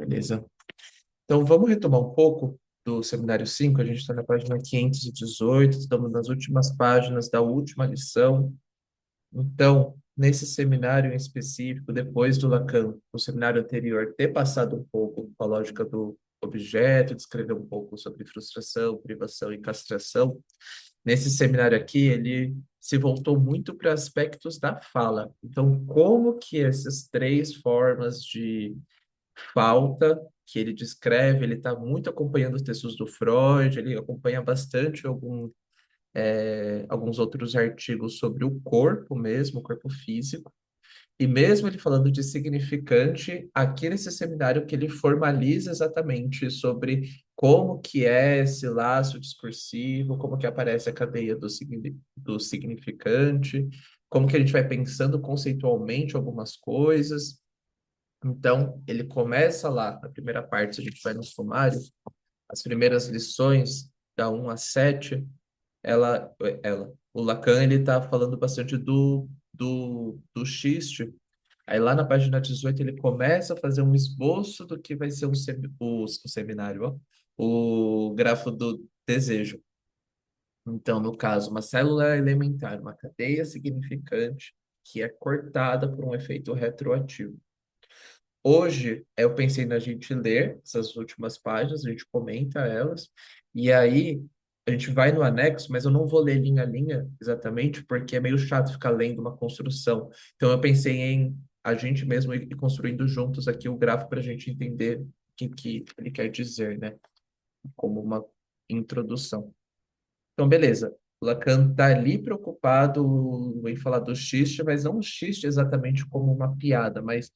Beleza. Então, vamos retomar um pouco do seminário 5. A gente está na página 518, estamos nas últimas páginas da última lição. Então, nesse seminário em específico, depois do Lacan, o seminário anterior, ter passado um pouco com a lógica do objeto, descrever um pouco sobre frustração, privação e castração, nesse seminário aqui, ele se voltou muito para aspectos da fala. Então, como que essas três formas de falta que ele descreve, ele está muito acompanhando os textos do Freud, ele acompanha bastante alguns outros artigos sobre o corpo mesmo, o corpo físico, e mesmo ele falando de significante, aqui nesse seminário que ele formaliza exatamente sobre como que é esse laço discursivo, como que aparece a cadeia do significante, como que a gente vai pensando conceitualmente algumas coisas. Então, ele começa lá, na primeira parte, se a gente vai no sumário, as primeiras lições, da 1 a 7, o Lacan, ele está falando bastante do xiste. Aí lá na página 18 ele começa a fazer um esboço do que vai ser o seminário, ó, o grafo do desejo. Então, no caso, uma célula elementar, uma cadeia significante que é cortada por um efeito retroativo. Hoje, eu pensei na gente ler essas últimas páginas, a gente comenta elas, e aí a gente vai no anexo, mas eu não vou ler linha a linha exatamente, porque é meio chato ficar lendo uma construção. Então, eu pensei em a gente mesmo ir construindo juntos aqui o gráfico para a gente entender o que ele quer dizer, né? Como uma introdução. Então, beleza. O Lacan está ali preocupado em falar do xiste, mas não o xiste exatamente como uma piada, mas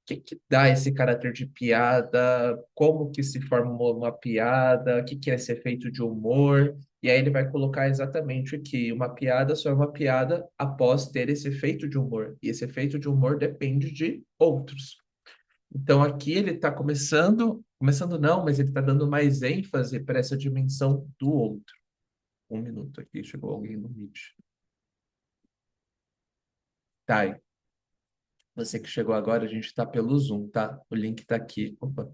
que dá esse caráter de piada, como que se forma uma piada, o que é esse efeito de humor, e aí ele vai colocar exatamente que uma piada só é uma piada após ter esse efeito de humor, e esse efeito de humor depende de outros. Então aqui ele está começando não, mas ele está dando mais ênfase para essa dimensão do outro. Um minuto aqui, chegou alguém no Meet. Tá, você que chegou agora, a gente está pelo Zoom, tá? O link está aqui. Opa.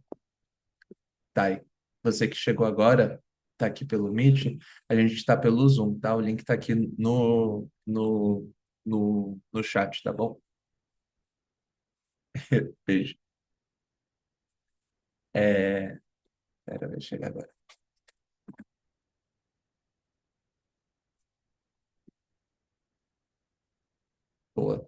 Tá, você que chegou agora, tá aqui pelo Meet, a gente está pelo Zoom, tá? O link tá aqui no chat, tá bom? Beijo. É... Pera, vai chegar agora. Boa.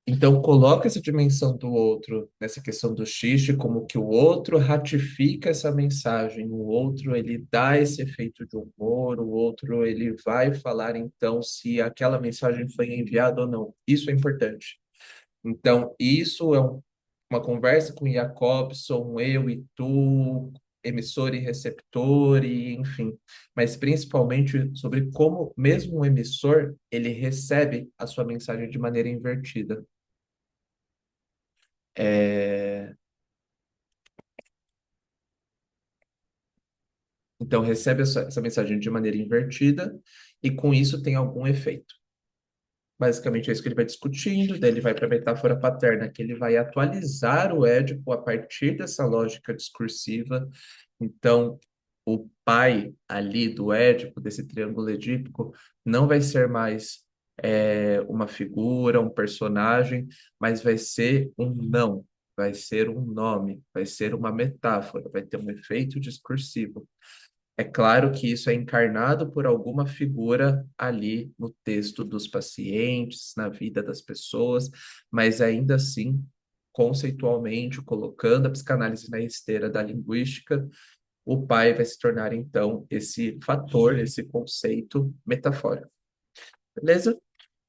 Então, coloca essa dimensão do outro nessa questão do xiste, como que o outro ratifica essa mensagem, o outro ele dá esse efeito de humor, o outro ele vai falar então se aquela mensagem foi enviada ou não. Isso é importante. Então, isso é uma conversa com Jacobson, eu e tu, emissor e receptor, e enfim, mas principalmente sobre como mesmo o emissor ele recebe a sua mensagem de maneira invertida. É, Então, recebe essa mensagem de maneira invertida e com isso tem algum efeito. Basicamente é isso que ele vai discutindo, daí ele vai para a metáfora paterna, que ele vai atualizar o Édipo a partir dessa lógica discursiva. Então, o pai ali do Édipo, desse triângulo edípico, não vai ser mais uma figura, um personagem, mas vai ser um não, vai ser um nome, vai ser uma metáfora, vai ter um efeito discursivo. É claro que isso é encarnado por alguma figura ali no texto dos pacientes, na vida das pessoas, mas ainda assim, conceitualmente, colocando a psicanálise na esteira da linguística, o pai vai se tornar então esse fator, esse conceito metafórico. Beleza?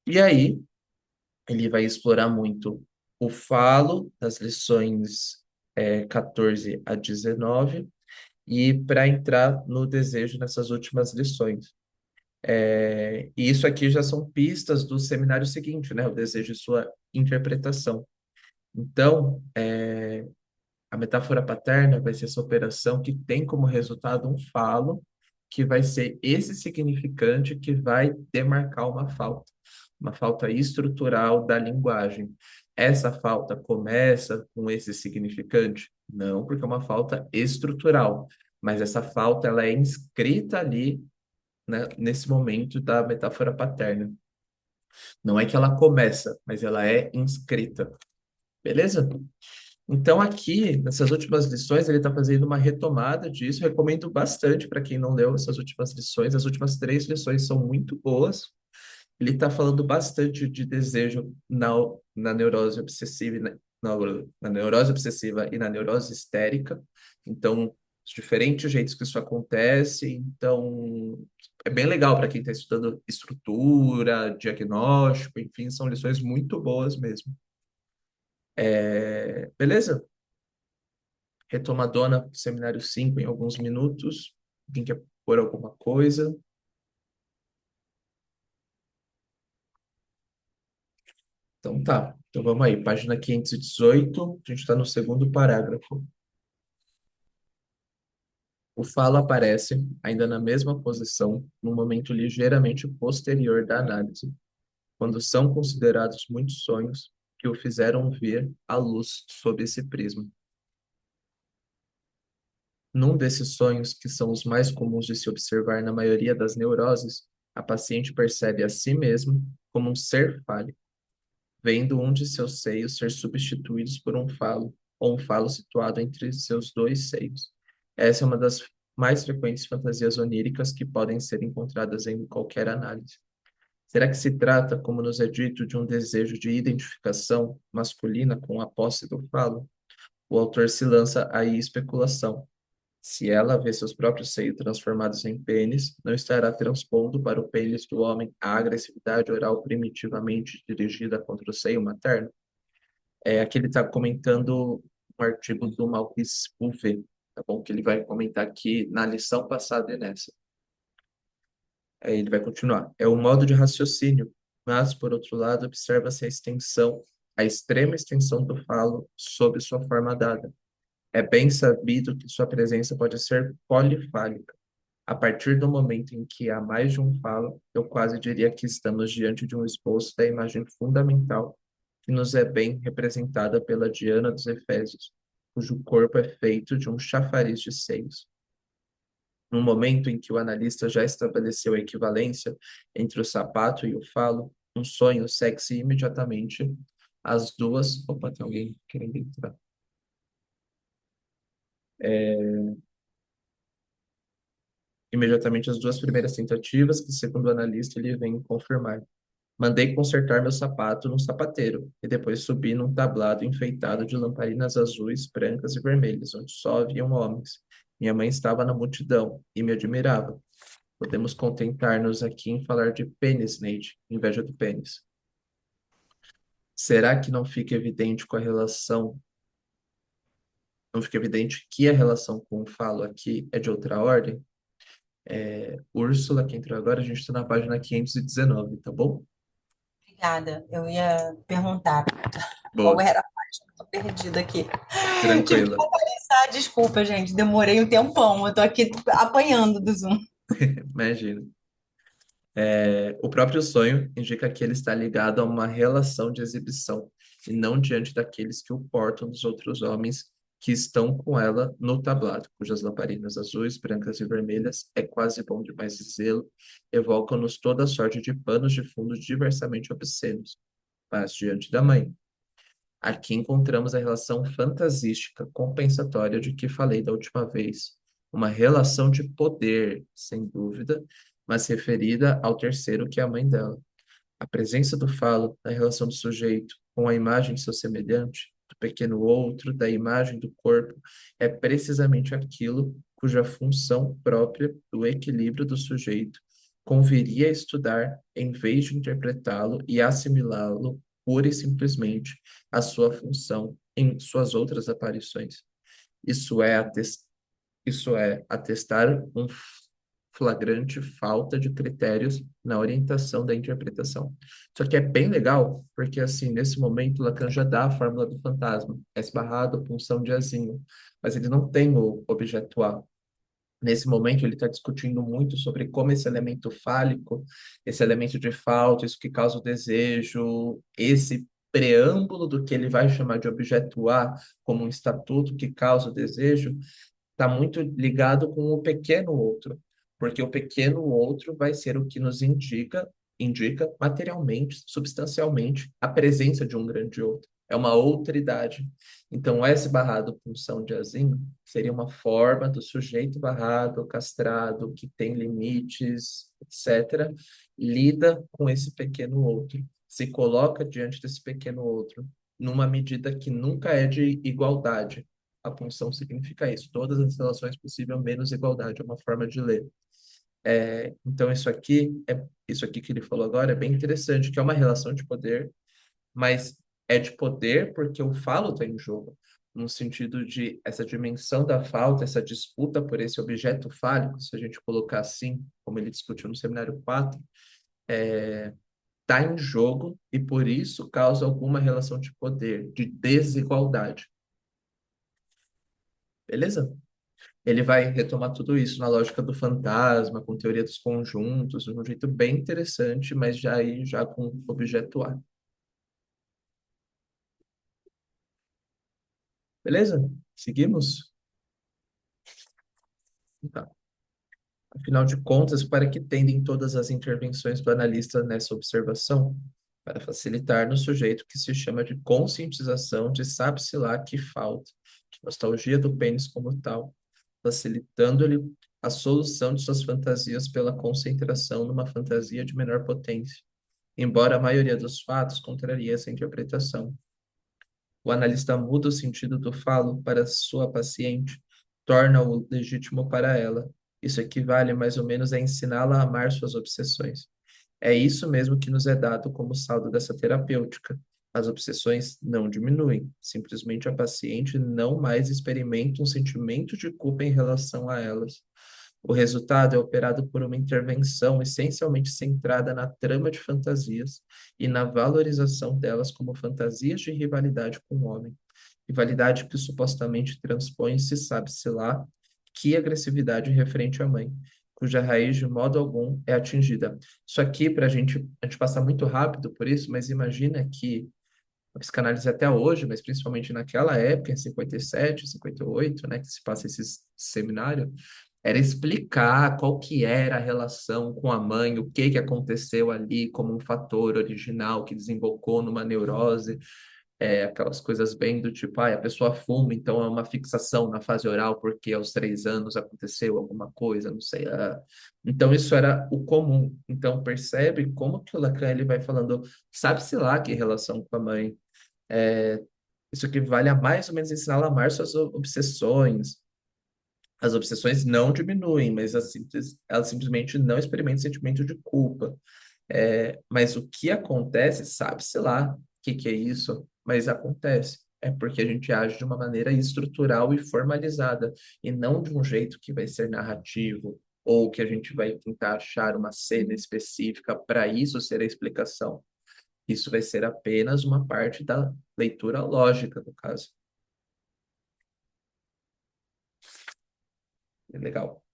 E aí, ele vai explorar muito o falo das lições 14 a 19 e para entrar no desejo nessas últimas lições. E isso aqui já são pistas do seminário seguinte, né? O desejo e sua interpretação. Então, a metáfora paterna vai ser essa operação que tem como resultado um falo, que vai ser esse significante que vai demarcar uma falta estrutural da linguagem. essa falta começa com esse significante? Não, porque é uma falta estrutural, mas essa falta ela é inscrita ali, né, nesse momento da metáfora paterna. Não é que ela começa, mas ela é inscrita. Beleza? Então, aqui, nessas últimas lições, ele está fazendo uma retomada disso. Recomendo bastante para quem não leu essas últimas lições. As últimas três lições são muito boas. Ele está falando bastante de desejo na neurose obsessiva, na neurose obsessiva e na neurose histérica. Então, os diferentes jeitos que isso acontece. Então, é bem legal para quem está estudando estrutura, diagnóstico, enfim, são lições muito boas mesmo. Beleza? Retomadona, seminário 5 em alguns minutos. Quem quer pôr alguma coisa? Então tá. Então vamos aí, página 518, a gente está no segundo parágrafo. O falo aparece, ainda na mesma posição, num momento ligeiramente posterior da análise, quando são considerados muitos sonhos que o fizeram ver a luz sob esse prisma. Num desses sonhos, que são os mais comuns de se observar na maioria das neuroses, a paciente percebe a si mesma como um ser fálico, vendo um de seus seios ser substituídos por um falo, ou um falo situado entre seus dois seios. Essa é uma das mais frequentes fantasias oníricas que podem ser encontradas em qualquer análise. Será que se trata, como nos é dito, de um desejo de identificação masculina com a posse do falo? O autor se lança aí especulação. Se ela vê seus próprios seios transformados em pênis, não estará transpondo para o pênis do homem a agressividade oral primitivamente dirigida contra o seio materno? Aqui ele está comentando um artigo do Maurice Bouvet, tá bom? Que ele vai comentar aqui na lição passada e nessa. Ele vai continuar. É um modo de raciocínio, mas, por outro lado, observa-se a extensão, a extrema extensão do falo sob sua forma dada. É bem sabido que sua presença pode ser polifálica. A partir do momento em que há mais de um falo, eu quase diria que estamos diante de um esboço da imagem fundamental que nos é bem representada pela Diana dos Efésios, cujo corpo é feito de um chafariz de seios. No momento em que o analista já estabeleceu a equivalência entre o sapato e o falo, um sonho segue-se imediatamente as duas. Opa, tem alguém querendo entrar. Imediatamente as duas primeiras tentativas, que, segundo o analista, ele vem confirmar. Mandei consertar meu sapato num sapateiro e depois subi num tablado enfeitado de lamparinas azuis, brancas e vermelhas, onde só haviam homens. Minha mãe estava na multidão e me admirava. Podemos contentar-nos aqui em falar de pênis, Neide, inveja do pênis. Será que não fica evidente com a relação, não fica evidente que a relação com o falo aqui é de outra ordem? Úrsula, que entrou agora, a gente está na página 519, tá bom? Obrigada. Eu ia perguntar qual Boa, era a parte. Tô perdida aqui. Tive que tranquila, atualizar. Desculpa, gente. Demorei um tempão. Eu tô aqui apanhando do Zoom. imagina. O próprio sonho indica que ele está ligado a uma relação de exibição, e não diante daqueles que o portam dos outros homens que estão com ela no tablado, cujas lamparinas azuis, brancas e vermelhas, é quase bom demais dizê-lo, evocam-nos toda sorte de panos de fundo diversamente obscenos, mas diante da mãe. Aqui encontramos a relação fantasística compensatória de que falei da última vez, uma relação de poder, sem dúvida, mas referida ao terceiro que é a mãe dela. A presença do falo na relação do sujeito com a imagem de seu semelhante, do pequeno outro, da imagem do corpo, é precisamente aquilo cuja função própria do equilíbrio do sujeito conviria estudar em vez de interpretá-lo e assimilá-lo pura e simplesmente à sua função em suas outras aparições. Isso é, isso é atestar um flagrante falta de critérios na orientação da interpretação. Só que é bem legal, porque assim, nesse momento, Lacan já dá a fórmula do fantasma, é esbarrado, punção de azinho, mas ele não tem o objeto A. Nesse momento, ele está discutindo muito sobre como esse elemento fálico, esse elemento de falta, isso que causa o desejo, esse preâmbulo do que ele vai chamar de objeto A como um estatuto que causa o desejo, está muito ligado com o pequeno outro, porque o pequeno outro vai ser o que nos indica materialmente, substancialmente, a presença de um grande outro. É uma outridade. Então, S barrado punção de azinho seria uma forma do sujeito barrado, castrado, que tem limites, etc., lida com esse pequeno outro, se coloca diante desse pequeno outro, numa medida que nunca é de igualdade. A punção significa isso, todas as relações possíveis menos igualdade, é uma forma de ler. Então, isso aqui que ele falou agora é bem interessante, que é uma relação de poder, mas é de poder porque o falo está em jogo, no sentido de essa dimensão da falta, essa disputa por esse objeto fálico, se a gente colocar assim, como ele discutiu no seminário 4, está em jogo e por isso causa alguma relação de poder, de desigualdade. Beleza? Ele vai retomar tudo isso na lógica do fantasma, com teoria dos conjuntos, de um jeito bem interessante, mas já com objeto A. Beleza? Seguimos? Tá. Afinal de contas, para que tendem todas as intervenções do analista nessa observação? Para facilitar no sujeito que se chama de conscientização de sabe-se lá que falta, de nostalgia do pênis como tal, facilitando-lhe a solução de suas fantasias pela concentração numa fantasia de menor potência, embora a maioria dos fatos contrarie essa interpretação. O analista muda o sentido do falo para sua paciente, torna-o legítimo para ela. Isso equivale mais ou menos a ensiná-la a amar suas obsessões. É isso mesmo que nos é dado como saldo dessa terapêutica. As obsessões não diminuem, simplesmente a paciente não mais experimenta um sentimento de culpa em relação a elas. O resultado é operado por uma intervenção essencialmente centrada na trama de fantasias e na valorização delas como fantasias de rivalidade com o homem. Rivalidade que supostamente transpõe, se sabe-se lá, que agressividade referente à mãe, cuja raiz de modo algum é atingida. Isso aqui, para a gente passa muito rápido por isso, mas imagina que a psicanálise até hoje, mas principalmente naquela época, em 57, 58, né, que se passa esse seminário, era explicar qual que era a relação com a mãe, o que que aconteceu ali como um fator original que desembocou numa neurose, aquelas coisas bem do tipo, a pessoa fuma, então é uma fixação na fase oral porque aos 3 anos aconteceu alguma coisa, não sei. Então isso era o comum. Então percebe como que o Lacan ele vai falando, sabe-se lá que relação com a mãe, é, isso equivale a mais ou menos ensinar a amar suas obsessões. As obsessões não diminuem, mas elas simplesmente não experimentam sentimento de culpa. Mas o que acontece, sabe-se lá o que, que é isso, mas acontece. É porque a gente age de uma maneira estrutural e formalizada, e não de um jeito que vai ser narrativo, ou que a gente vai tentar achar uma cena específica para isso ser a explicação. Isso vai ser apenas uma parte da leitura lógica do caso. Legal.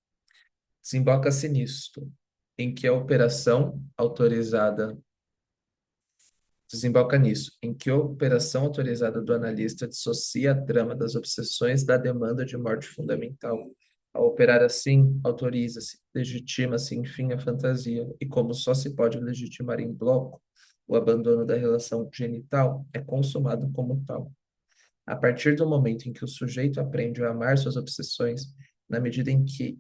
Desemboca-se nisto, em que a operação autorizada desemboca nisso, em que a operação autorizada do analista dissocia a trama das obsessões da demanda de morte fundamental. Ao operar assim, autoriza-se, legitima-se, enfim, a fantasia, e como só se pode legitimar em bloco, o abandono da relação genital é consumado como tal. A partir do momento em que o sujeito aprende a amar suas obsessões, na medida em que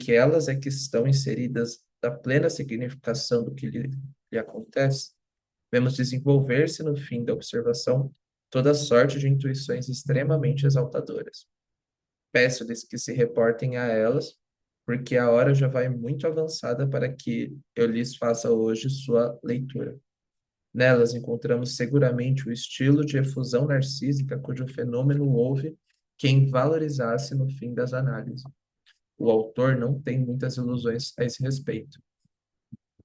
elas é que estão inseridas da plena significação do que lhe acontece, vemos desenvolver-se no fim da observação toda sorte de intuições extremamente exaltadoras. Peço-lhes que se reportem a elas, porque a hora já vai muito avançada para que eu lhes faça hoje sua leitura. Nelas encontramos seguramente o estilo de efusão narcísica cujo fenômeno houve quem valorizasse no fim das análises. O autor não tem muitas ilusões a esse respeito.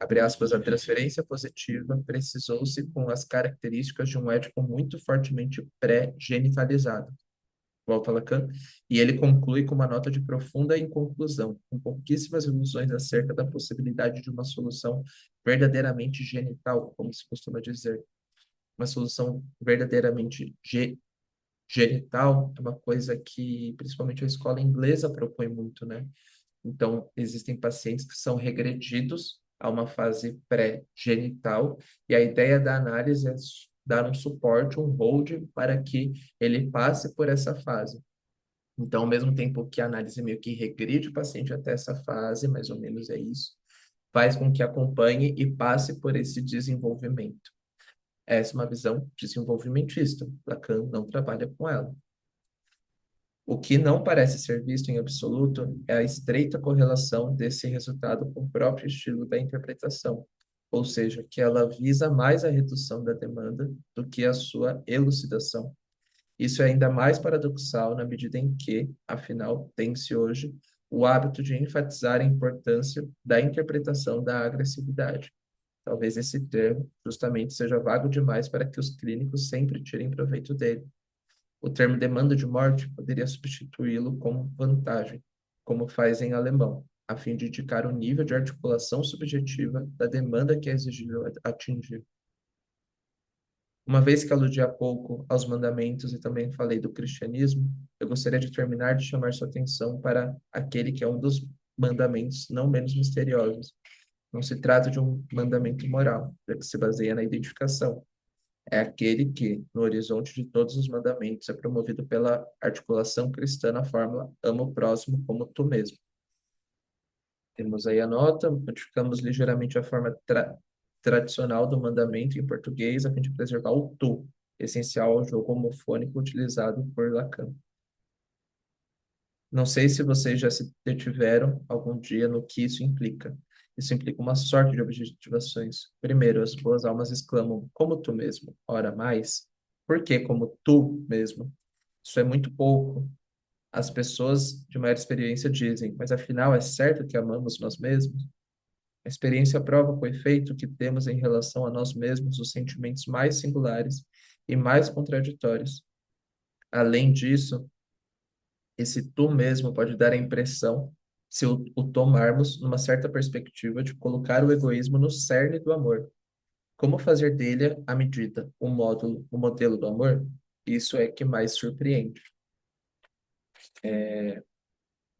Abre aspas, a transferência positiva precisou-se com as características de um ético muito fortemente pré-genitalizado, volta Lacan, e ele conclui com uma nota de profunda inconclusão, com pouquíssimas ilusões acerca da possibilidade de uma solução verdadeiramente genital, como se costuma dizer. uma solução verdadeiramente genital é uma coisa que principalmente a escola inglesa propõe muito, né? Então, existem pacientes que são regredidos a uma fase pré-genital, e a ideia da análise é dar um suporte, um hold, para que ele passe por essa fase. Então, ao mesmo tempo que a análise meio que regride o paciente até essa fase, mais ou menos é isso, faz com que acompanhe e passe por esse desenvolvimento. Essa é uma visão desenvolvimentista. Lacan não trabalha com ela. O que não parece ser visto em absoluto é a estreita correlação desse resultado com o próprio estilo da interpretação, ou seja, que ela visa mais a redução da demanda do que a sua elucidação. Isso é ainda mais paradoxal na medida em que, afinal, tem-se hoje o hábito de enfatizar a importância da interpretação da agressividade. Talvez esse termo justamente seja vago demais para que os clínicos sempre tirem proveito dele. O termo demanda de morte poderia substituí-lo como vantagem, como faz em alemão, a fim de indicar o nível de articulação subjetiva da demanda que é exigível atingir. Uma vez que aludi há pouco aos mandamentos e também falei do cristianismo, eu gostaria de terminar de chamar sua atenção para aquele que é um dos mandamentos não menos misteriosos. Não se trata de um mandamento moral, já que se baseia na identificação. É aquele que, no horizonte de todos os mandamentos, é promovido pela articulação cristã na fórmula ama o próximo como tu mesmo. Temos aí a nota, modificamos ligeiramente a forma tradicional do mandamento em português a fim de preservar o tu, essencial ao jogo homofônico utilizado por Lacan. Não sei se vocês já se detiveram algum dia no que isso implica. Isso implica uma sorte de objetivações. Primeiro, as boas almas exclamam, como tu mesmo, ora mais. Por que como tu mesmo? Isso é muito pouco. As pessoas de maior experiência dizem, mas afinal é certo que amamos nós mesmos? A experiência prova com efeito que temos em relação a nós mesmos os sentimentos mais singulares e mais contraditórios. Além disso, esse tu mesmo pode dar a impressão, se o tomarmos numa certa perspectiva, de colocar o egoísmo no cerne do amor. Como fazer dele a medida, o módulo, o modelo do amor? Isso é que mais surpreende.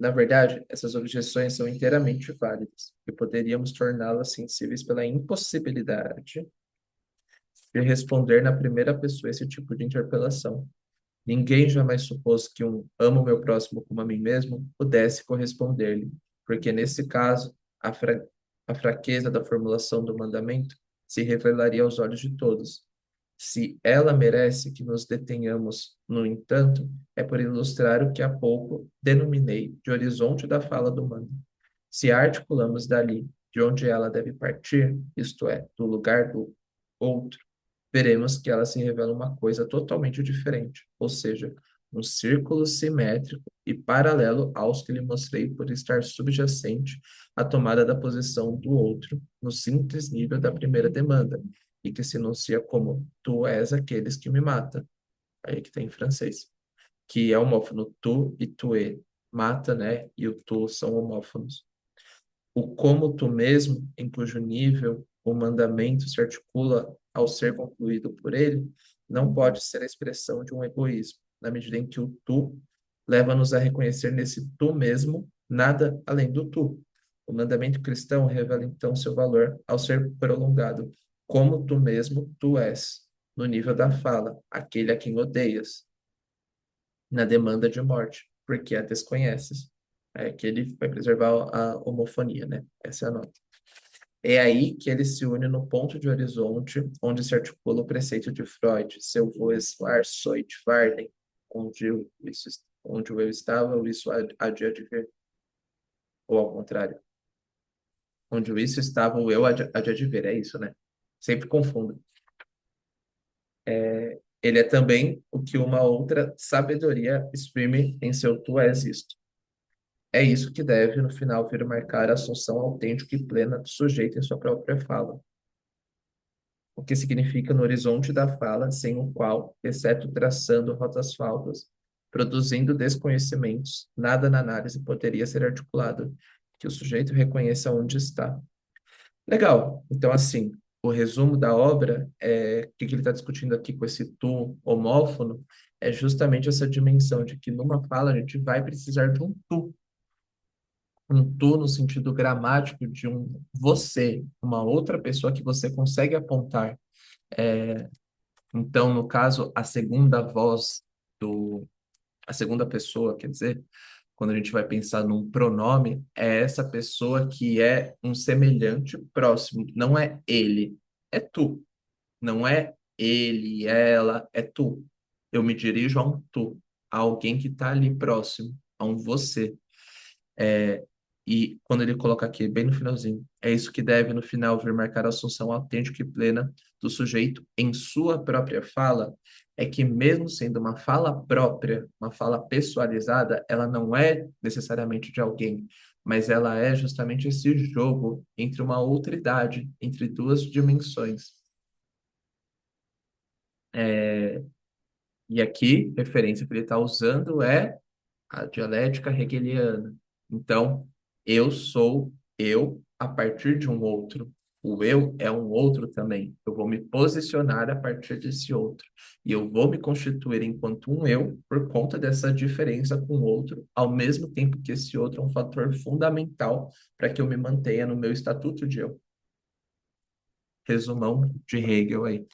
Na verdade, essas objeções são inteiramente válidas e poderíamos torná-las sensíveis pela impossibilidade de responder na primeira pessoa esse tipo de interpelação. Ninguém jamais supôs que um amo meu próximo como a mim mesmo pudesse corresponder-lhe, porque nesse caso, a fraqueza da formulação do mandamento se revelaria aos olhos de todos. Se ela merece que nos detenhamos, no entanto, é por ilustrar o que há pouco denominei de horizonte da fala do mando. Se a articulamos dali, de onde ela deve partir, isto é, do lugar do outro, veremos que ela se revela uma coisa totalmente diferente, ou seja, um círculo simétrico e paralelo aos que lhe mostrei por estar subjacente à tomada da posição do outro no simples nível da primeira demanda, e que se enuncia como tu és aqueles que me mata, aí que tem em francês, que é homófono tu e tué, mata, né, e o tu são homófonos. O como tu mesmo, em cujo nível o mandamento se articula ao ser concluído por ele, não pode ser a expressão de um egoísmo, na medida em que o tu leva-nos a reconhecer nesse tu mesmo nada além do tu. O mandamento cristão revela então seu valor ao ser prolongado, como tu mesmo tu és, no nível da fala, aquele a quem odeias, na demanda de morte, porque a desconheces. É que ele vai preservar a homofonia, né? Essa é a nota. É aí que ele se une no ponto de horizonte, onde se articula o preceito de Freud, seu voeslar soit Warden, onde o eu estava, o isso há de adver. Ou ao contrário, onde o isso estava, o eu há de adver. É isso, né? Sempre confundo. Ele é também o que uma outra sabedoria exprime em seu tu és isto. É isso que deve, no final, vir marcar a assunção autêntica e plena do sujeito em sua própria fala. O que significa no horizonte da fala, sem o qual, exceto traçando rotas falsas, produzindo desconhecimentos, nada na análise poderia ser articulado, que o sujeito reconheça onde está. Legal. Então, assim, o resumo da obra, o que que ele está discutindo aqui com esse tu homófono, é justamente essa dimensão de que numa fala a gente vai precisar de um tu no sentido gramático de um você, uma outra pessoa que você consegue apontar. Então, no caso, a segunda voz a segunda pessoa, quer dizer, quando a gente vai pensar num pronome, é essa pessoa que é um semelhante próximo, não é ele, é tu. Não é ele, ela, é tu. Eu me dirijo a um tu, a alguém que está ali próximo, a um você. E quando ele coloca aqui, bem no finalzinho, é isso que deve, no final, vir marcar a assunção autêntica e plena do sujeito em sua própria fala, é que, mesmo sendo uma fala própria, uma fala pessoalizada, ela não é necessariamente de alguém, mas ela é justamente esse jogo entre uma outra idade, entre duas dimensões. E aqui, referência que ele está usando é a dialética hegeliana. Então, eu sou eu a partir de um outro. O eu é um outro também. Eu vou me posicionar a partir desse outro. E eu vou me constituir enquanto um eu por conta dessa diferença com o outro, ao mesmo tempo que esse outro é um fator fundamental para que eu me mantenha no meu estatuto de eu. Resumão de Hegel aí.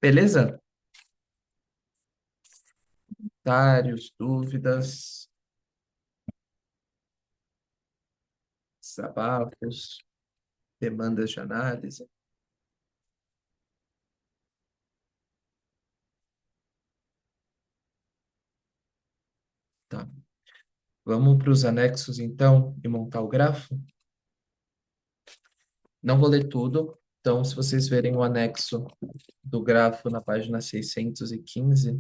Beleza? Comentários, dúvidas, desabafos, demandas de análise. Tá. Vamos para os anexos, então, e montar o grafo? Não vou ler tudo. Então, se vocês verem o anexo do grafo na página 615,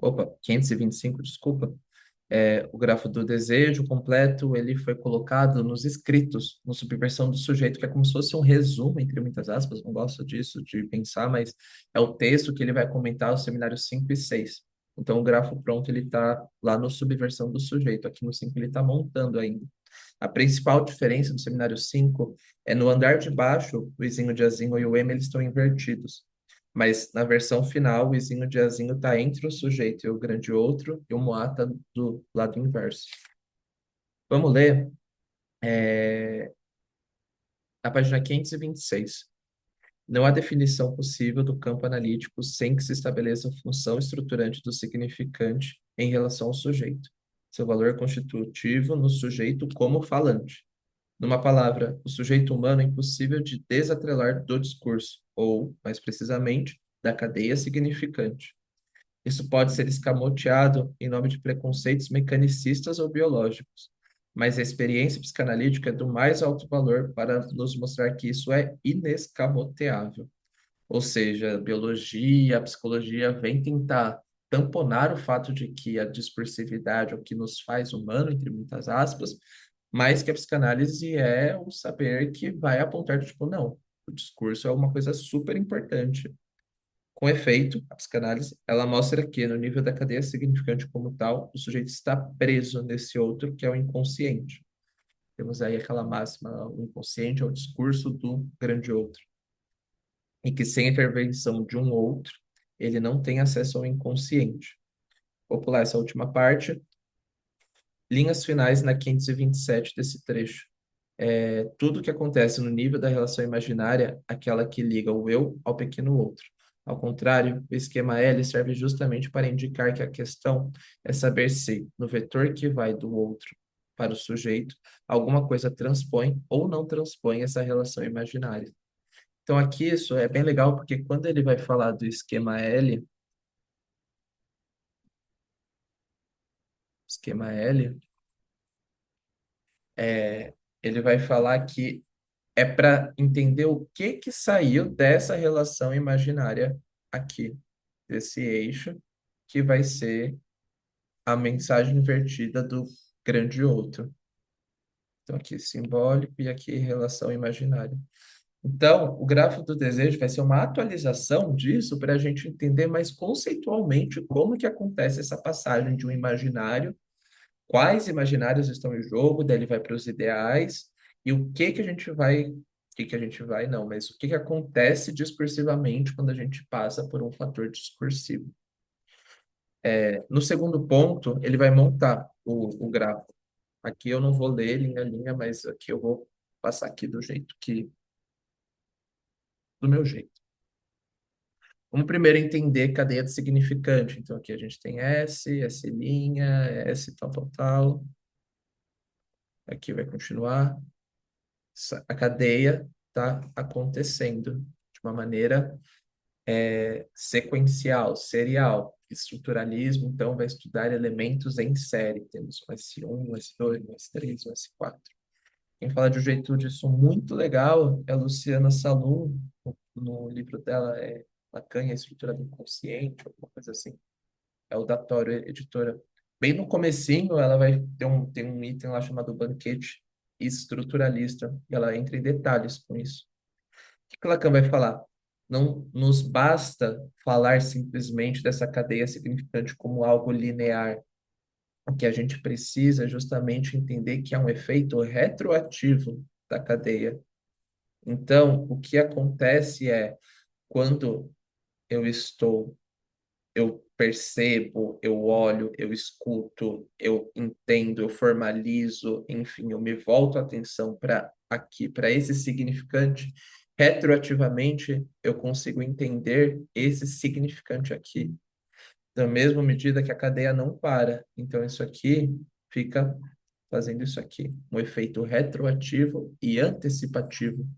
opa, 525, desculpa, o grafo do desejo completo, ele foi colocado nos escritos, no subversão do sujeito, que é como se fosse um resumo, entre muitas aspas, não gosto disso, de pensar, mas é o texto que ele vai comentar os seminários 5 e 6. Então, o grafo pronto, ele está lá no subversão do sujeito. Aqui no 5 ele está montando ainda. A principal diferença do seminário 5 é no andar de baixo, o izinho, o diazinho e o M eles estão invertidos. Mas na versão final, o izinho, o diazinho está entre o sujeito e o grande outro, e o moá está do lado inverso. Vamos ler a página 526. Não há definição possível do campo analítico sem que se estabeleça a função estruturante do significante em relação ao sujeito. Seu valor constitutivo no sujeito como falante. Numa palavra, o sujeito humano é impossível de desatrelar do discurso, ou, mais precisamente, da cadeia significante. Isso pode ser escamoteado em nome de preconceitos mecanicistas ou biológicos, mas a experiência psicanalítica é do mais alto valor para nos mostrar que isso é inescamoteável. Ou seja, a biologia, a psicologia vem tentar tamponar o fato de que a discursividade é o que nos faz humano, entre muitas aspas, mas que a psicanálise é o saber que vai apontar, tipo, não, o discurso é uma coisa super importante. Com efeito, a psicanálise, ela mostra que, no nível da cadeia significante como tal, o sujeito está preso nesse outro, que é o inconsciente. Temos aí aquela máxima, o inconsciente é o discurso do grande outro e que sem a intervenção de um outro, ele não tem acesso ao inconsciente. Vou pular essa última parte. Linhas finais na 527 desse trecho. Tudo que acontece no nível da relação imaginária, aquela que liga o eu ao pequeno outro. Ao contrário, o esquema L serve justamente para indicar que a questão é saber se, no vetor que vai do outro para o sujeito, alguma coisa transpõe ou não transpõe essa relação imaginária. Então, aqui isso é bem legal, porque quando ele vai falar do esquema L, ele vai falar que é para entender o que que saiu dessa relação imaginária aqui, desse eixo, que vai ser a mensagem invertida do grande outro. Então, aqui simbólico e aqui relação imaginária. Então, o gráfico do desejo vai ser uma atualização disso para a gente entender mais conceitualmente como que acontece essa passagem de um imaginário, quais imaginários estão em jogo, daí ele vai para os ideais, e o que que a gente vai que a gente vai, não, mas o que que acontece discursivamente quando a gente passa por um fator discursivo. No segundo ponto, ele vai montar o gráfico. Aqui eu não vou ler linha a linha, mas aqui eu vou passar aqui do meu jeito. Vamos primeiro entender cadeia de significante. Então aqui a gente tem S, S', S tal, tal, tal. Aqui vai continuar. A cadeia está acontecendo de uma maneira sequencial, serial. Estruturalismo, então, vai estudar elementos em série. Temos um S1, um S2, um S3, um S4. Quem fala de um jeito disso muito legal é a Luciana Salum, no livro dela Lacan e a Estrutura do Inconsciente, alguma coisa assim. É o Datório Editora. Bem no comecinho, ela vai ter tem um item lá chamado Banquete Estruturalista, e ela entra em detalhes com isso. O que Lacan vai falar? Não nos basta falar simplesmente dessa cadeia significante como algo linear. O que a gente precisa é justamente entender que é um efeito retroativo da cadeia. Então, o que acontece é quando eu estou, eu percebo, eu olho, eu escuto, eu entendo, eu formalizo, enfim, eu me volto a atenção para aqui, para esse significante, retroativamente eu consigo entender esse significante aqui, da mesma medida que a cadeia não para. Então, isso aqui fica fazendo isso aqui, um efeito retroativo e antecipativo.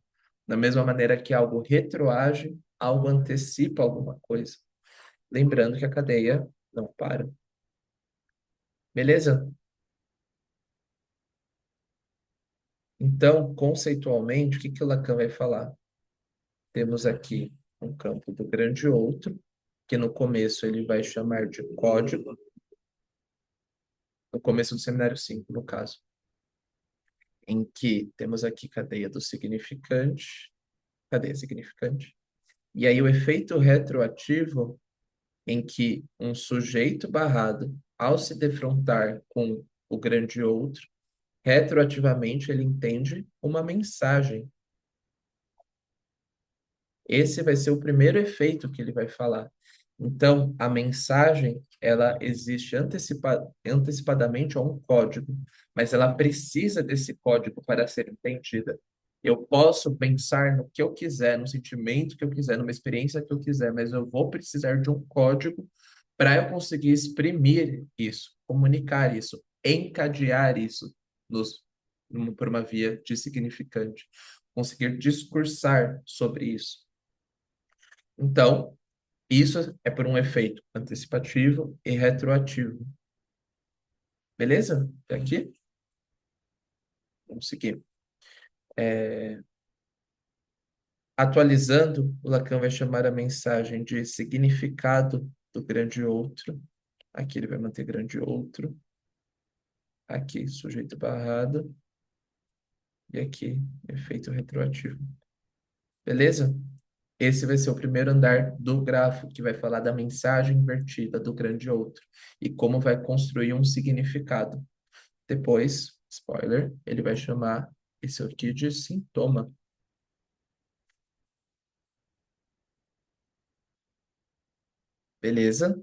Da mesma maneira que algo retroage, algo antecipa alguma coisa. Lembrando que a cadeia não para. Beleza? Então, conceitualmente, o que que o Lacan vai falar? Temos aqui um campo do grande outro, que no começo ele vai chamar de código, no começo do seminário 5 no caso, em que temos aqui cadeia significante, e aí o efeito retroativo em que um sujeito barrado, ao se defrontar com o grande outro, retroativamente ele entende uma mensagem. Esse vai ser o primeiro efeito que ele vai falar. Então, a mensagem, ela existe antecipadamente a um código, mas ela precisa desse código para ser entendida. Eu posso pensar no que eu quiser, no sentimento que eu quiser, numa experiência que eu quiser, mas eu vou precisar de um código para eu conseguir exprimir isso, comunicar isso, encadear isso nos, por uma via de significante, conseguir discursar sobre isso. Então, isso é por um efeito antecipativo e retroativo. Beleza? Até aqui? Vamos seguir. Atualizando, o Lacan vai chamar a mensagem de significado do grande outro. Aqui ele vai manter grande outro. Aqui, sujeito barrado. E aqui, efeito retroativo. Beleza? Esse vai ser o primeiro andar do grafo, que vai falar da mensagem invertida do grande outro e como vai construir um significado. Depois, spoiler, ele vai chamar esse aqui de sintoma. Beleza?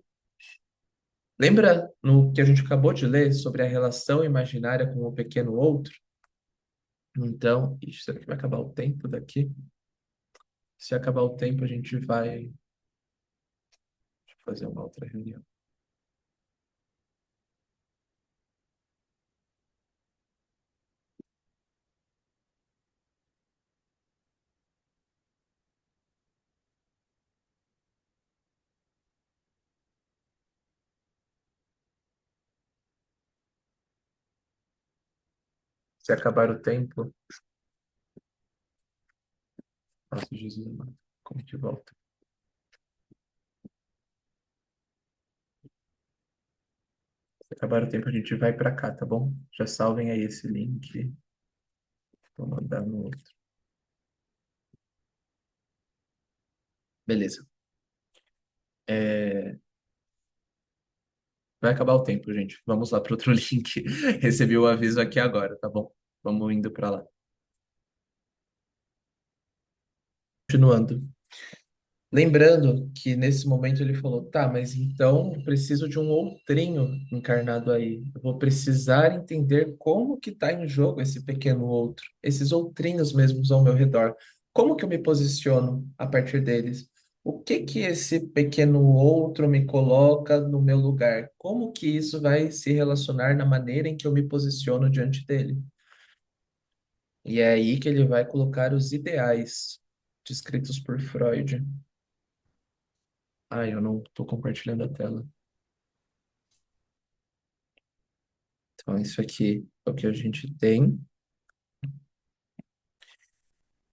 Lembra no que a gente acabou de ler sobre a relação imaginária com o pequeno outro? Então, ixi, será que vai acabar o tempo daqui? Se acabar o tempo, a gente vai fazer uma outra reunião. Se acabar o tempo, nossa, Jesus amado, como que volta? Se acabar o tempo, a gente vai para cá, tá bom? Já salvem aí esse link. Vou mandar no outro. Beleza. É, vai acabar o tempo, gente. Vamos lá para outro link. Recebi o aviso aqui agora, tá bom? Vamos indo para lá. Continuando. Lembrando que nesse momento ele falou, tá, mas então eu preciso de um outrinho encarnado aí. Eu vou precisar entender como que está em jogo esse pequeno outro, esses outrinhos mesmos ao meu redor. Como que eu me posiciono a partir deles? O que que esse pequeno outro me coloca no meu lugar? Como que isso vai se relacionar na maneira em que eu me posiciono diante dele? E é aí que ele vai colocar os ideais descritos por Freud. Ah, eu não estou compartilhando a tela. Então, isso aqui é o que a gente tem.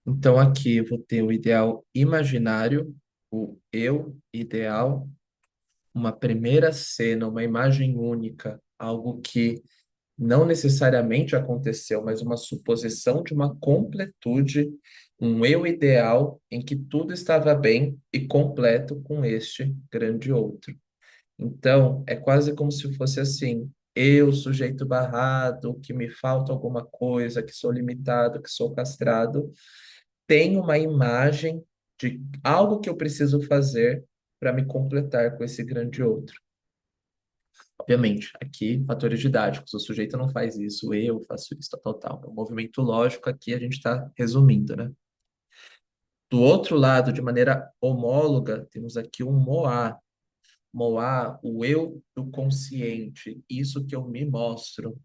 Então, aqui eu vou ter o ideal imaginário, o eu ideal, uma primeira cena, uma imagem única, algo que não necessariamente aconteceu, mas uma suposição de uma completude, um eu ideal em que tudo estava bem e completo com este grande outro. Então, é quase como se fosse assim: eu, sujeito barrado, que me falta alguma coisa, que sou limitado, que sou castrado, tenho uma imagem de algo que eu preciso fazer para me completar com esse grande outro. Obviamente, aqui, fatores didáticos, o sujeito não faz isso, eu faço isso, tal, tal, tal. É um movimento lógico aqui, a gente está resumindo, né? Do outro lado, de maneira homóloga, temos aqui um moá. Moá, o eu do consciente, isso que eu me mostro,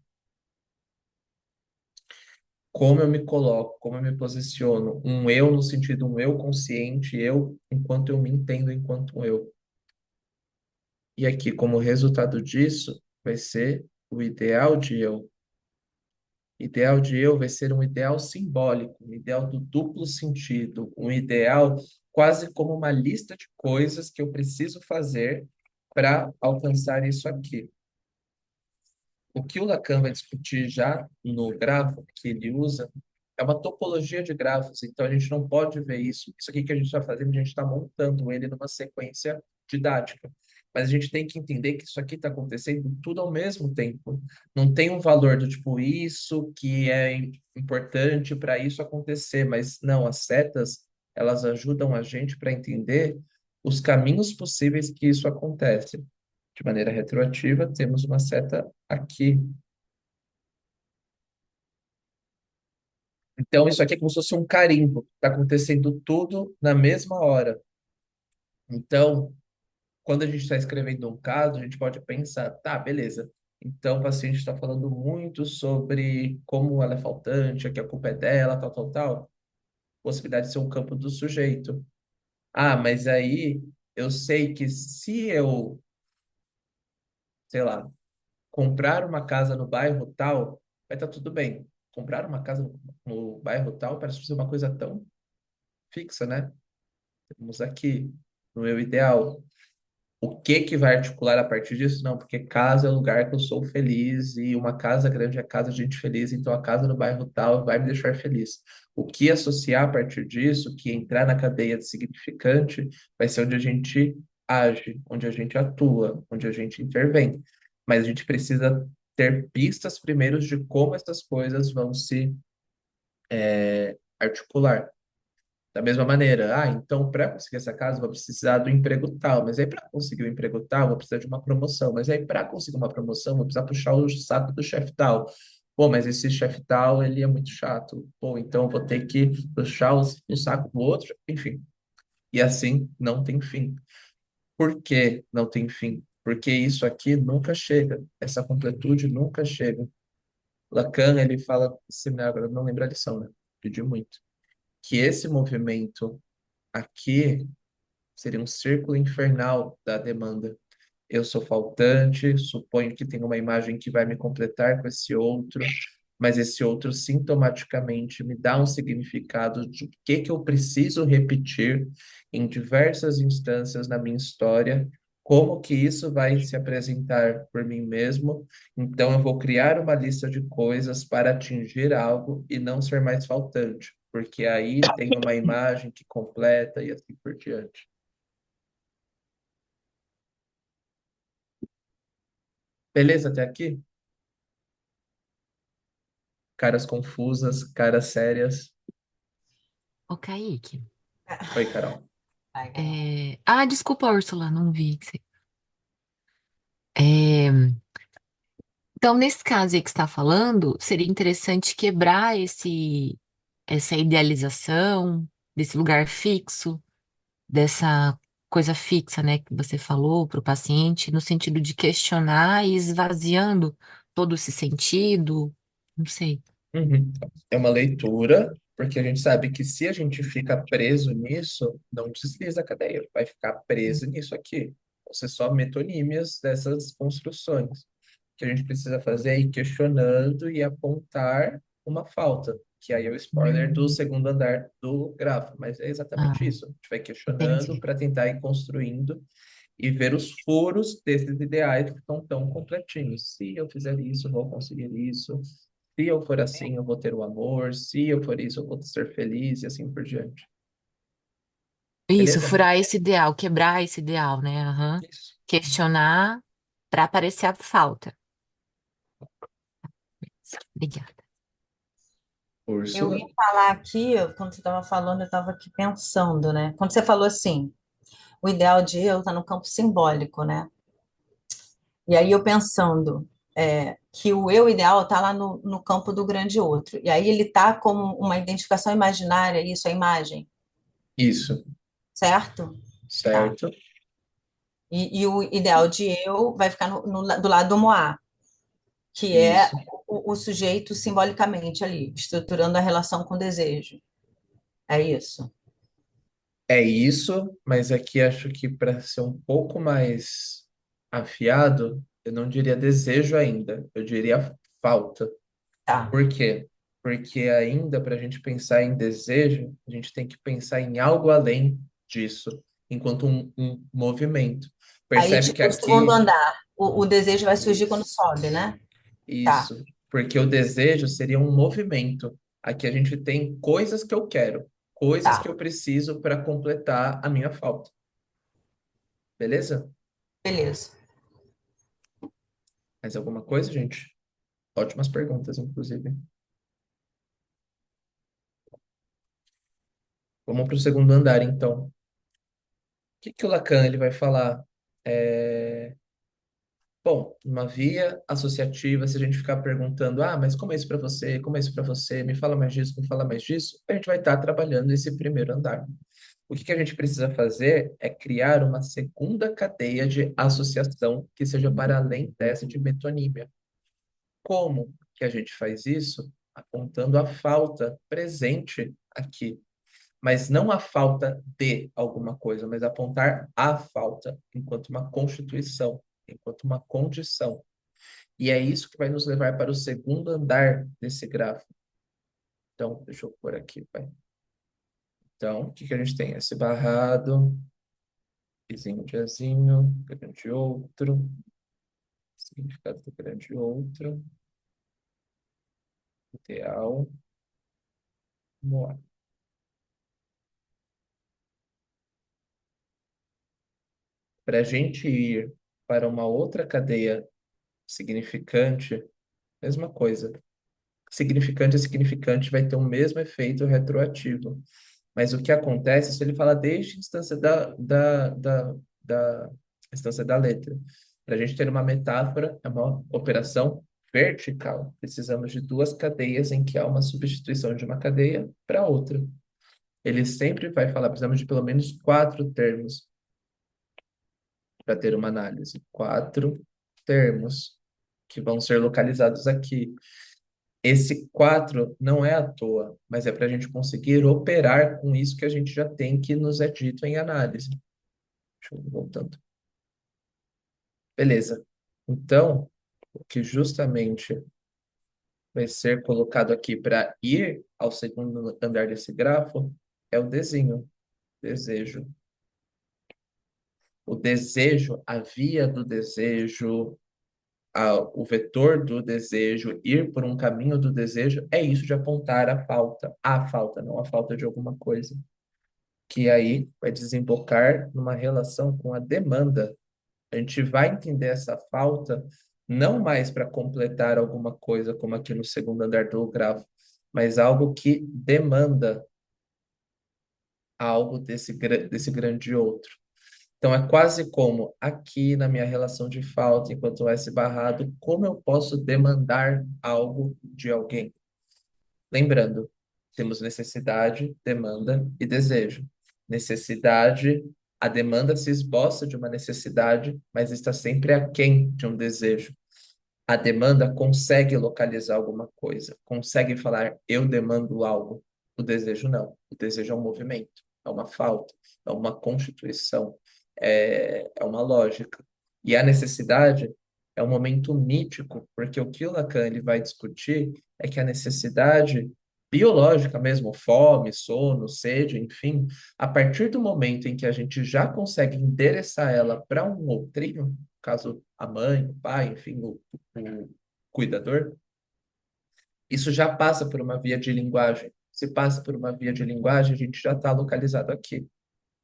como eu me coloco, como eu me posiciono, um eu no sentido um eu consciente, eu enquanto eu me entendo enquanto um eu. E aqui, como resultado disso, vai ser o ideal de eu. Ideal de eu vai ser um ideal simbólico, um ideal do duplo sentido, um ideal quase como uma lista de coisas que eu preciso fazer para alcançar isso aqui. O que o Lacan vai discutir já no grafo que ele usa é uma topologia de grafos, então a gente não pode ver isso. Isso aqui que a gente está fazendo, a gente está montando ele numa sequência didática. Mas a gente tem que entender que isso aqui está acontecendo tudo ao mesmo tempo. Não tem um valor do tipo isso que é importante para isso acontecer, mas não, as setas, elas ajudam a gente para entender os caminhos possíveis que isso acontece. De maneira retroativa, temos uma seta aqui. Então, isso aqui é como se fosse um carimbo. Está acontecendo tudo na mesma hora. Então, quando a gente está escrevendo um caso, a gente pode pensar, tá, beleza. Então, o paciente está falando muito sobre como ela é faltante, que a culpa é dela, tal, tal, tal. Possibilidade de ser um campo do sujeito. Ah, mas aí eu sei que se eu, sei lá, comprar uma casa no bairro tal, vai estar tudo bem. Comprar uma casa no bairro tal parece ser uma coisa tão fixa, né? Temos aqui, no meu ideal. O que que vai articular a partir disso? Não, porque casa é o lugar que eu sou feliz e uma casa grande é casa de gente feliz, então a casa no bairro tal vai me deixar feliz. O que associar a partir disso, que entrar na cadeia de significante, vai ser onde a gente age, onde a gente atua, onde a gente intervém. Mas a gente precisa ter pistas primeiros de como essas coisas vão se articular. Da mesma maneira, então para conseguir essa casa eu vou precisar do emprego tal, mas aí para conseguir o emprego tal eu vou precisar de uma promoção, mas aí para conseguir uma promoção eu vou precisar puxar o saco do chefe tal. Pô, mas esse chefe tal, ele é muito chato. Pô, então eu vou ter que puxar o saco do outro, enfim. E assim não tem fim. Por que não tem fim? Porque isso aqui nunca chega, essa completude nunca chega. Lacan, ele fala, seminário, agora eu não lembro a lição, né? Pedi muito. Que esse movimento aqui seria um círculo infernal da demanda. Eu sou faltante, suponho que tem uma imagem que vai me completar com esse outro, mas esse outro sintomaticamente me dá um significado de o que que eu preciso repetir em diversas instâncias na minha história, como que isso vai se apresentar por mim mesmo. Então eu vou criar uma lista de coisas para atingir algo e não ser mais faltante, porque aí tem uma imagem que completa e assim por diante. Beleza até aqui? Caras confusas, caras sérias. Ô, Kaique, Oi, Carol. Vai, Carol. Desculpa, Úrsula, não vi. É, então, nesse caso aí que você está falando, seria interessante quebrar essa idealização desse lugar fixo, dessa coisa fixa, né, que você falou para o paciente, no sentido de questionar e esvaziando todo esse sentido. Não sei. Uhum. É uma leitura, porque a gente sabe que se a gente fica preso nisso, não desliza a cadeia, vai ficar preso nisso aqui. Vão ser só metonímias dessas construções. O que a gente precisa fazer é ir questionando e apontar uma falta, que aí é o spoiler do segundo andar do grafo, mas é Ah, exatamente isso. A gente vai questionando entendi. para tentar ir construindo e ver os furos desses ideais que estão tão completinhos. Se eu fizer isso, eu vou conseguir isso. Se eu for assim, eu vou ter o amor. Se eu for isso, eu vou ser feliz e assim por diante. Isso, Beleza? furar esse ideal, quebrar esse ideal, né? Aham. Isso. Questionar para aparecer a falta. Obrigada. Eu Úrsula? ia falar aqui, quando você estava falando, eu estava aqui pensando, né? Quando você falou assim, o ideal de eu está no campo simbólico, né? E aí eu pensando que o eu ideal está lá no campo do grande outro. E aí ele está como uma identificação imaginária, isso, a imagem, Isso. certo? Tá. Certo? E o ideal de eu vai ficar do lado do Moá, que é Isso. o sujeito simbolicamente ali, estruturando a relação com o desejo. É isso. É isso, mas aqui acho que para ser um pouco mais afiado, eu não diria desejo ainda, eu diria falta. Tá. Por quê? Porque ainda para a gente pensar em desejo, a gente tem que pensar em algo além disso, enquanto um movimento. Aí, Percebe que tipo, o segundo aqui, andar, o desejo vai surgir quando isso, sobe, né? Tá, isso, porque o desejo seria um movimento. Aqui a gente tem coisas que eu quero, coisas que tá. eu preciso para completar a minha falta. Beleza? Beleza. Mais alguma coisa, gente? Ótimas perguntas, inclusive. Vamos para o segundo andar, então. O que que o Lacan ele vai falar? É, Bom, uma via associativa, se a gente ficar perguntando, mas como é isso para você? Como é isso para você? Me fala mais disso, me fala mais disso, a gente vai estar trabalhando esse primeiro andar. O que que a gente precisa fazer é criar uma segunda cadeia de associação que seja para além dessa de metonímia. Como que a gente faz isso? Apontando a falta presente aqui, mas não a falta de alguma coisa, mas apontar a falta enquanto uma constituição, enquanto uma condição. E é isso que vai nos levar para o segundo andar desse gráfico. Então, deixa eu pôr aqui, vai. Então, o que que a gente tem? Esse barrado, vizinho de azinho, grande outro, significado do grande outro, ideal, moar. Para a gente ir para uma outra cadeia significante, mesma coisa. Significante e significante vai ter o mesmo efeito retroativo. Mas o que acontece, se ele fala desde a instância da instância da letra. Para a gente ter uma metáfora, é uma operação vertical. Precisamos de duas cadeias em que há uma substituição de uma cadeia para outra. Ele sempre vai falar, precisamos de pelo menos quatro termos para ter uma análise. Quatro termos que vão ser localizados aqui. Esse 4 não é à toa, mas é para a gente conseguir operar com isso que a gente já tem que nos é dito em análise. Deixa eu ir voltando. Beleza. Então, o que justamente vai ser colocado aqui para ir ao segundo andar desse grafo é o desenho, desejo. O desejo, a via do desejo, o vetor do desejo, ir por um caminho do desejo, é isso de apontar a falta, não a falta de alguma coisa. Que aí vai desembocar numa relação com a demanda. A gente vai entender essa falta não mais para completar alguma coisa, como aqui no segundo andar do grafo, mas algo que demanda algo desse grande outro. Então, é quase como aqui na minha relação de falta, enquanto S barrado, como eu posso demandar algo de alguém? Lembrando, temos necessidade, demanda e desejo. Necessidade, a demanda se esboça de uma necessidade, mas está sempre aquém de um desejo. A demanda consegue localizar alguma coisa, consegue falar, eu demando algo. O desejo não. O desejo é um movimento, é uma falta, é uma constituição, é uma lógica. E a necessidade é um momento mítico, porque o que o Lacan ele vai discutir é que a necessidade biológica mesmo, fome, sono, sede, enfim, a partir do momento em que a gente já consegue endereçar ela para um outrinho, caso a mãe, o pai, enfim, o cuidador, isso já passa por uma via de linguagem. Se passa por uma via de linguagem, a gente já está localizado aqui.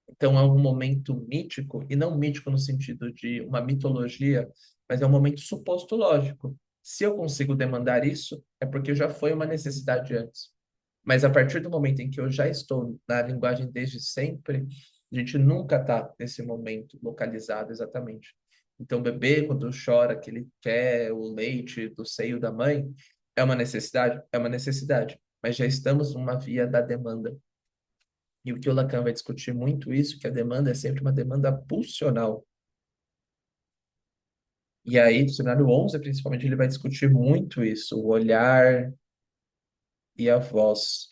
Então é um momento mítico, e não mítico no sentido de uma mitologia, mas é um momento suposto lógico. Se eu consigo demandar isso, é porque já foi uma necessidade antes. Mas a partir do momento em que eu já estou na linguagem desde sempre, a gente nunca está nesse momento localizado exatamente. Então, o bebê, quando chora, que ele quer o leite do seio da mãe, é uma necessidade? É uma necessidade. Mas já estamos numa via da demanda. E o que o Lacan vai discutir muito isso, que a demanda é sempre uma demanda pulsional. E aí, no cenário 11, principalmente, ele vai discutir muito isso, o olhar e a voz.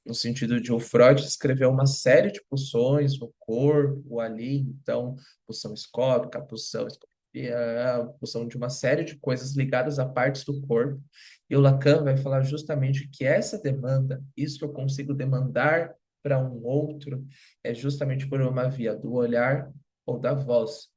No sentido de o Freud escreveu uma série de pulsões no corpo ali, então, pulsão escópica, pulsão de uma série de coisas ligadas a partes do corpo. E o Lacan vai falar justamente que essa demanda, isso que eu consigo demandar para um outro, é justamente por uma via do olhar ou da voz.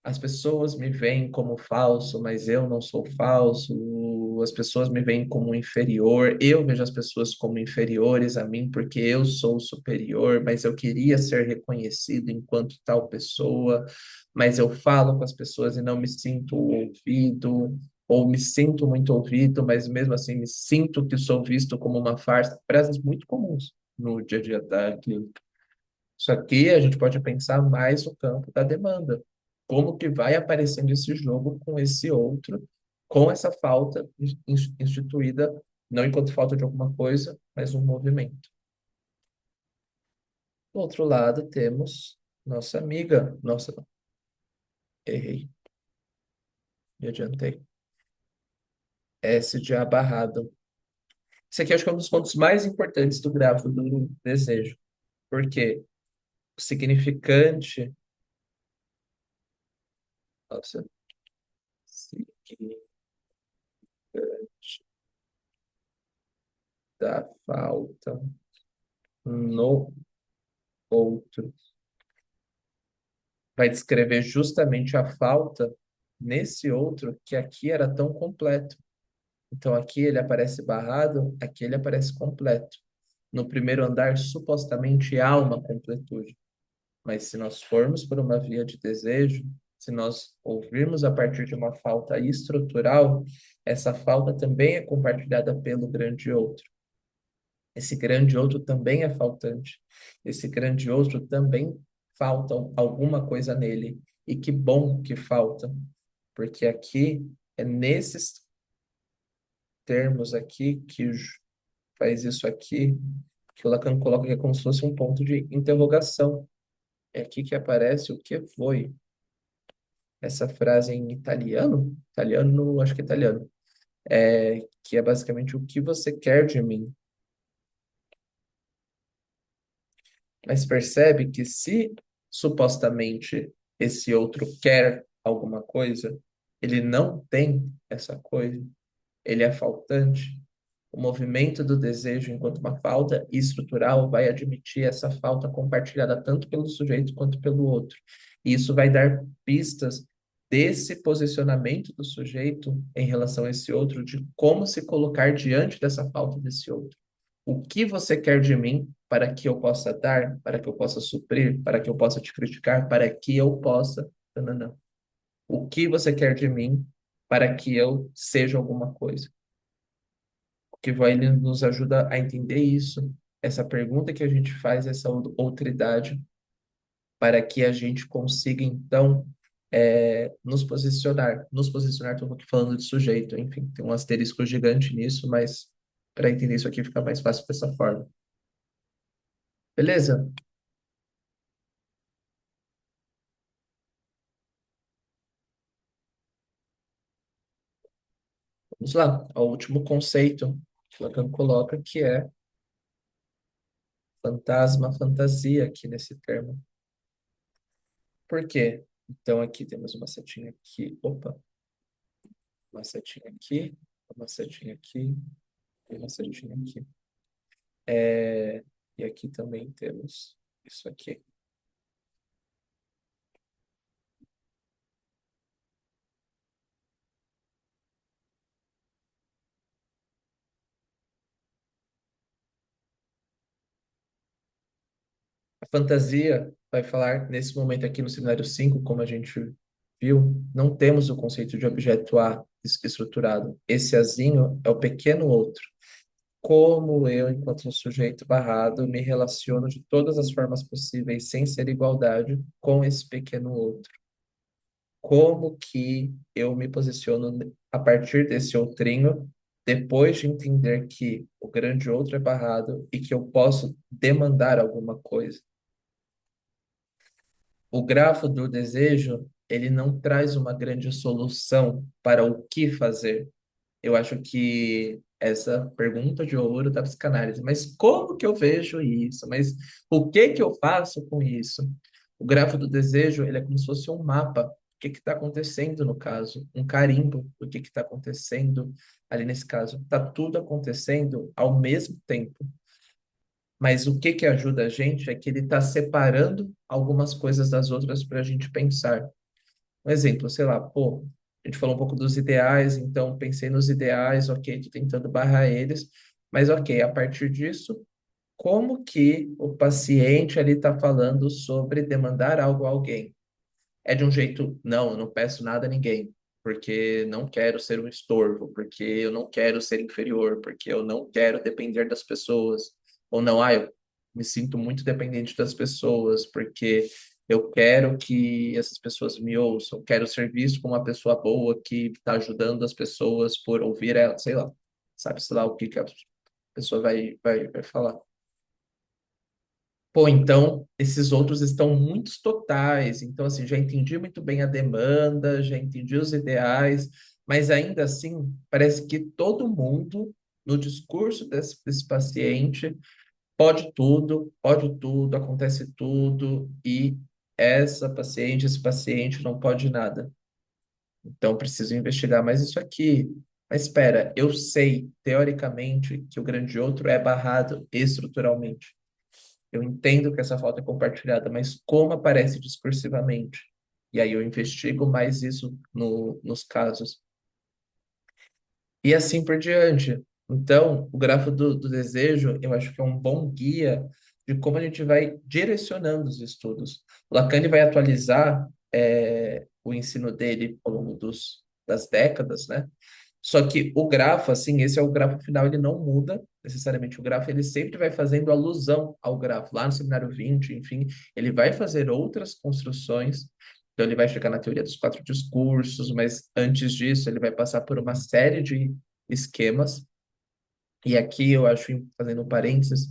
As pessoas me veem como falso, mas eu não sou falso. As pessoas me veem como inferior. Eu vejo as pessoas como inferiores a mim porque eu sou superior, mas eu queria ser reconhecido enquanto tal pessoa. Mas eu falo com as pessoas e não me sinto ouvido, ou me sinto muito ouvido, mas mesmo assim me sinto que sou visto como uma farsa. Frases muito comuns no dia a dia da clínica. Isso aqui a gente pode pensar mais no campo da demanda. Como que vai aparecendo esse jogo com esse outro, com essa falta instituída, não enquanto falta de alguma coisa, mas um movimento. Do outro lado, temos nossa amiga, nossa, não, errei, me adiantei. S de abarrado. Esse aqui acho que é um dos pontos mais importantes do gráfico do desejo, porque o significante, nossa, significante da falta no outro. Vai descrever justamente a falta nesse outro que aqui era tão completo. Então aqui ele aparece barrado, aqui ele aparece completo. No primeiro andar, supostamente há uma completude. Mas se nós formos por uma via de desejo, se nós ouvirmos a partir de uma falta estrutural, essa falta também é compartilhada pelo grande outro. Esse grande outro também é faltante. Esse grande outro também falta alguma coisa nele. E que bom que falta, porque aqui é nesses termos aqui que faz isso aqui, que o Lacan coloca que é como se fosse um ponto de interrogação. É aqui que aparece o que foi. Essa frase em italiano, italiano, acho que é italiano, que é basicamente o que você quer de mim. Mas percebe que se supostamente esse outro quer alguma coisa, ele não tem essa coisa, ele é faltante. O movimento do desejo, enquanto uma falta estrutural, vai admitir essa falta compartilhada tanto pelo sujeito quanto pelo outro. E isso vai dar pistas desse posicionamento do sujeito em relação a esse outro, de como se colocar diante dessa falta desse outro. O que você quer de mim para que eu possa dar, para que eu possa suprir, para que eu possa te criticar, para que eu possa. Não, não, não. O que você quer de mim para que eu seja alguma coisa? O que vai ele nos ajuda a entender isso essa pergunta que a gente faz, essa outridade, para que a gente consiga, então, nos posicionar, estou aqui falando de sujeito, enfim, tem um asterisco gigante nisso, mas para entender isso aqui fica mais fácil dessa forma. Beleza? Vamos lá, ao último conceito que Lacan coloca, que é fantasma, fantasia aqui nesse termo. Por quê? Então aqui temos uma setinha aqui, opa, uma setinha aqui, uma setinha aqui e uma setinha aqui. E aqui também temos isso aqui. A fantasia vai falar, nesse momento aqui no cenário 5, como a gente viu, não temos o conceito de objeto A estruturado. Esse azinho é o pequeno outro. Como eu, enquanto um sujeito barrado, me relaciono de todas as formas possíveis, sem ser igualdade, com esse pequeno outro. Como que eu me posiciono a partir desse outrinho, depois de entender que o grande outro é barrado e que eu posso demandar alguma coisa. O grafo do desejo, ele não traz uma grande solução para o que fazer. Eu acho que essa pergunta de ouro da psicanálise, mas como que eu vejo isso? Mas o que que eu faço com isso? O grafo do desejo, ele é como se fosse um mapa. O que que está acontecendo no caso? Um carimbo do que está acontecendo ali nesse caso. Está tudo acontecendo ao mesmo tempo. Mas o que que ajuda a gente é que ele está separando algumas coisas das outras para a gente pensar. Um exemplo, sei lá, pô, a gente falou um pouco dos ideais, então pensei nos ideais, ok, tô tentando barrar eles, mas ok, a partir disso, como que o paciente ali está falando sobre demandar algo a alguém? É de um jeito, não, eu não peço nada a ninguém, porque não quero ser um estorvo, porque eu não quero ser inferior, porque eu não quero depender das pessoas. Ou não, eu me sinto muito dependente das pessoas, porque eu quero que essas pessoas me ouçam, quero ser visto como uma pessoa boa que está ajudando as pessoas por ouvir ela, sei lá, sabe, sei lá o que que a pessoa vai falar. Pô, então, esses outros estão muito totais. Então, assim, já entendi muito bem a demanda, já entendi os ideais, mas ainda assim, parece que todo mundo, no discurso desse paciente, pode tudo, acontece tudo, e esse paciente não pode nada. Então, preciso investigar mais isso aqui. Mas espera, eu sei, teoricamente, que o grande outro é barrado estruturalmente. Eu entendo que essa falta é compartilhada, mas como aparece discursivamente? E aí eu investigo mais isso nos casos. E assim por diante. Então, o grafo do desejo, eu acho que é um bom guia de como a gente vai direcionando os estudos. O Lacan ele vai atualizar o ensino dele ao longo das décadas, né? Só que o grafo, assim, esse é o grafo final, ele não muda necessariamente o grafo, ele sempre vai fazendo alusão ao grafo. Lá no seminário 20, enfim, ele vai fazer outras construções. Então, ele vai chegar na teoria dos quatro discursos, mas antes disso, ele vai passar por uma série de esquemas. E aqui eu acho, fazendo um parênteses,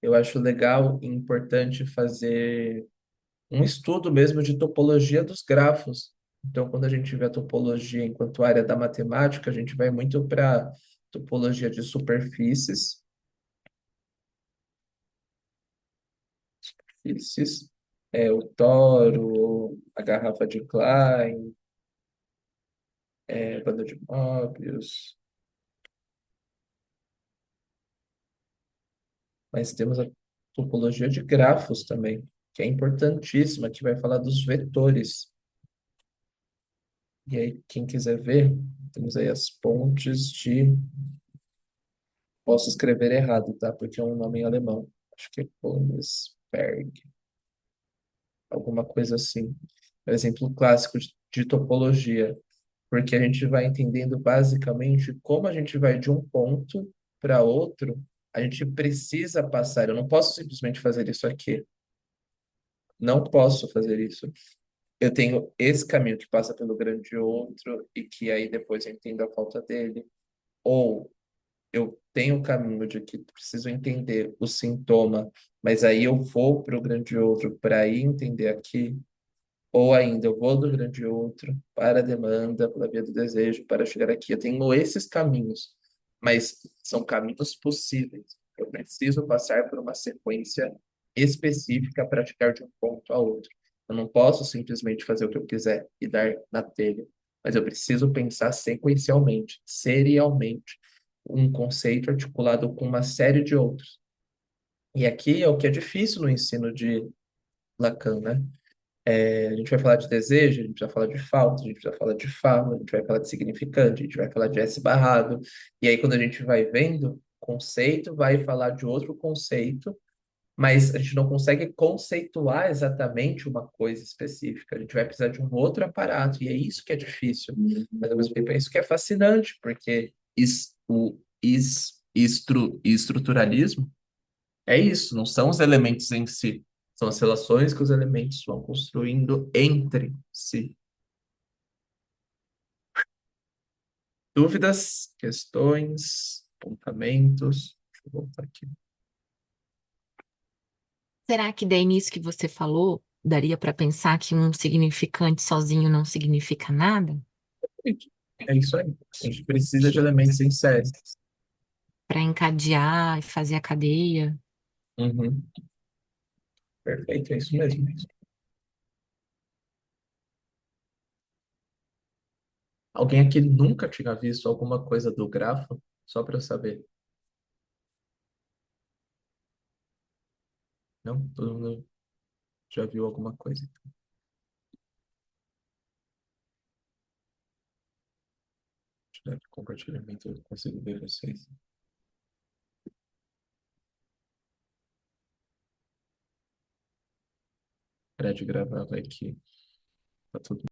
eu acho legal e importante fazer um estudo mesmo de topologia dos grafos. Então, quando a gente vê a topologia enquanto área da matemática, a gente vai muito para topologia de superfícies, superfícies, o toro, a garrafa de Klein, banda de Möbius, mas temos a topologia de grafos também, que é importantíssima, que vai falar dos vetores. E aí, quem quiser ver, temos aí as pontes de. Posso escrever errado, tá? Porque é um nome em alemão. Acho que é Königsberg, alguma coisa assim. É um exemplo clássico de topologia, porque a gente vai entendendo basicamente como a gente vai de um ponto para outro A gente precisa passar. Eu não posso simplesmente fazer isso aqui. Não posso fazer isso. Eu tenho esse caminho que passa pelo grande outro e que aí depois eu entendo a falta dele. Ou eu tenho o caminho de que preciso entender o sintoma, mas aí eu vou para o grande outro para ir entender aqui. Ou ainda, eu vou do grande outro para a demanda, pela via do desejo, para chegar aqui. Eu tenho esses caminhos, mas são caminhos possíveis. Eu preciso passar por uma sequência específica para chegar de um ponto a outro. Eu não posso simplesmente fazer o que eu quiser e dar na telha, mas eu preciso pensar sequencialmente, serialmente, um conceito articulado com uma série de outros. E aqui é o que é difícil no ensino de Lacan, né? A gente vai falar de desejo, a gente vai falar de falta, a gente vai falar de fala, a gente vai falar de significante, a gente vai falar de S barrado. E aí, quando a gente vai vendo, conceito vai falar de outro conceito, mas a gente não consegue conceituar exatamente uma coisa específica. A gente vai precisar de um outro aparato, e é isso que é difícil. Mas, ao mesmo tempo, é isso que é fascinante, porque estruturalismo é isso, não são os elementos em si, são as relações que os elementos vão construindo entre si. Dúvidas, questões, apontamentos? Deixa eu voltar aqui. Será que daí nisso que você falou, daria para pensar que um significante sozinho não significa nada? É isso aí. A gente precisa de elementos em série. Para encadear e fazer a cadeia? Uhum. Perfeito, é isso mesmo. Alguém aqui nunca tinha visto alguma coisa do grafo? Só para eu saber. Não? Todo mundo já viu alguma coisa? Tirar de compartilhamento, eu consigo ver vocês. Parar de gravar, vai que tá tudo